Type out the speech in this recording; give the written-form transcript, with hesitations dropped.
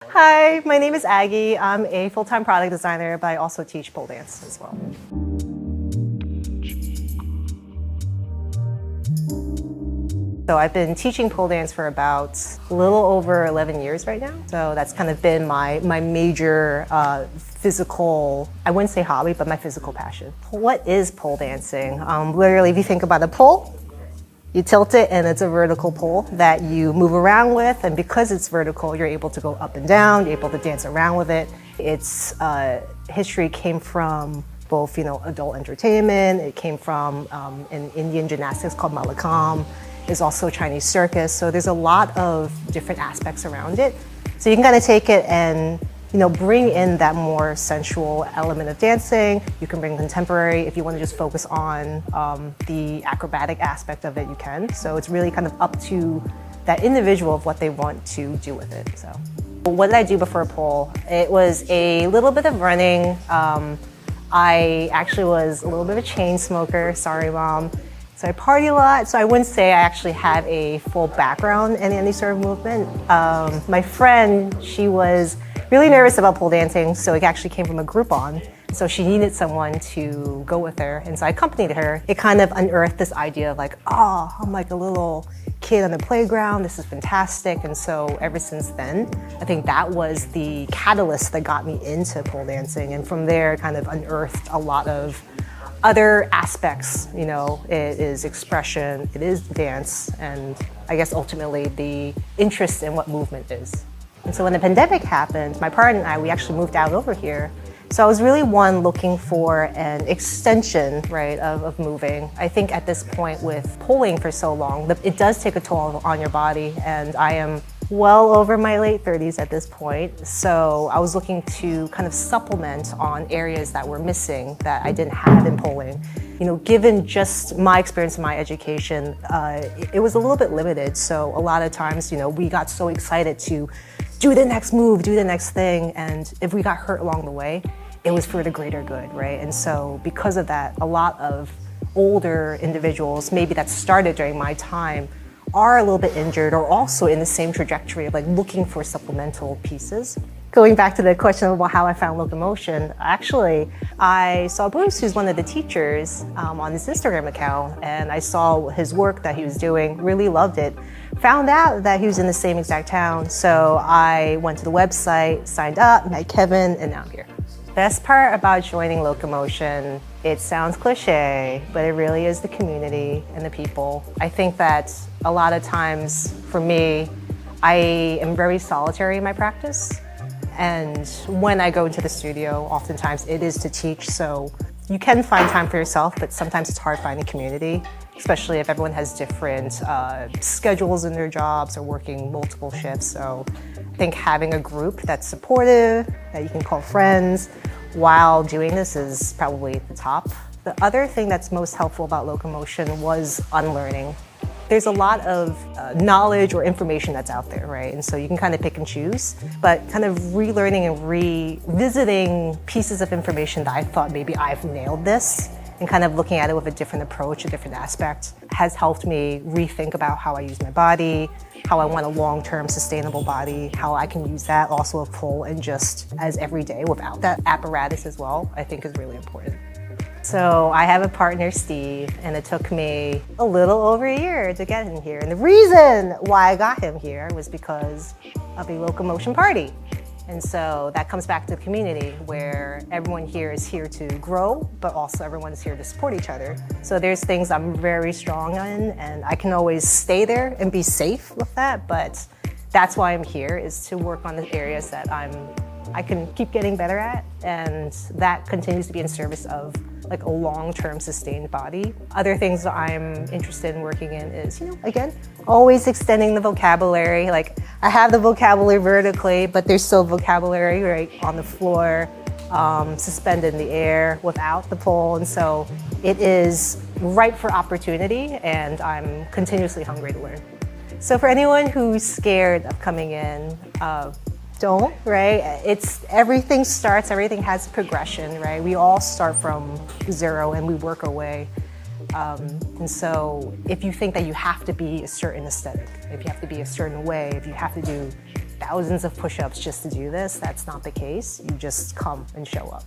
Hi, my name is Aggie. I'm a full-time product designer, but I also teach pole dance as well. So I've been teaching pole dance for about a little over 11 years right now. So that's kind of been my major physical, I wouldn't say hobby, but my physical passion. What is pole dancing? Literally, if you think about a pole, you tilt it and it's a vertical pole that you move around with, and because it's vertical, you're able to go up and down, you're able to dance around with it. Its history came from both, adult entertainment. It came from an Indian gymnastics called Malakam. There's also Chinese circus, so there's a lot of different aspects around it. So you can kind of take it and bring in that more sensual element of dancing. You can bring contemporary. If you want to just focus on the acrobatic aspect of it, you can. So it's really kind of up to that individual of what they want to do with it. So what did I do before pole? It was a little bit of running. I actually was a little bit of a chain smoker. Sorry, Mom. So I party a lot, so I wouldn't say I actually have a full background in any sort of movement. My friend, she was really nervous about pole dancing, so it actually came from a Groupon. So she needed someone to go with her, and so I accompanied her. It kind of unearthed this idea of like, oh, I'm like a little kid on the playground, this is fantastic. And so ever since then, I think that was the catalyst that got me into pole dancing. And from there, it kind of unearthed a lot of other aspects. It is expression, it is dance, and I guess ultimately the interest in what movement is. And so when the pandemic happened, my partner and I, we actually moved out over here. So I was really looking for an extension, right, of moving. I think at this point with polling for so long, it does take a toll on your body, and I am well over my late 30s at this point. So I was looking to kind of supplement on areas that were missing that I didn't have in polling. Given just my experience and my education, it was a little bit limited. So a lot of times, we got so excited to do the next move, do the next thing. And if we got hurt along the way, it was for the greater good, right? And so because of that, a lot of older individuals, maybe that started during my time, are a little bit injured or also in the same trajectory of looking for supplemental pieces. Going back to the question about how I found Loco Motion, actually, I saw Bruce, who's one of the teachers, on his Instagram account, and I saw his work that he was doing, really loved it. Found out that he was in the same exact town, so I went to the website, signed up, met Kevin, and now I'm here. Best part about joining Loco Motion, it sounds cliche, but it really is the community and the people. I think that a lot of times for me, I am very solitary in my practice. And when I go into the studio, oftentimes it is to teach. So you can find time for yourself, but sometimes it's hard finding community, especially if everyone has different schedules in their jobs or working multiple shifts. So I think having a group that's supportive, that you can call friends while doing this is probably the top. The other thing that's most helpful about Loco Motion was unlearning. There's a lot of knowledge or information that's out there, right? And so you can kind of pick and choose, but kind of relearning and revisiting pieces of information that I thought maybe I've nailed this, and kind of looking at it with a different approach, a different aspect, has helped me rethink about how I use my body, how I want a long-term sustainable body, how I can use that also with pole and just as everyday without that apparatus as well, I think is really important. So I have a partner, Steve, and it took me a little over a year to get him here. And the reason why I got him here was because of a Loco Motion party. And so that comes back to the community where everyone here is here to grow, but also everyone is here to support each other. So there's things I'm very strong in, and I can always stay there and be safe with that, but that's why I'm here, is to work on the areas that I can keep getting better at, and that continues to be in service of a long-term sustained body. Other things that I'm interested in working in is, again, always extending the vocabulary. I have the vocabulary vertically, but there's still vocabulary right on the floor, suspended in the air without the pole. And so it is ripe for opportunity, and I'm continuously hungry to learn. So for anyone who's scared of coming in, don't, right? Everything has a progression, right? We all start from zero and we work our way. And so if you think that you have to be a certain aesthetic, if you have to be a certain way, if you have to do thousands of push-ups just to do this. That's not the case. You just come and show up.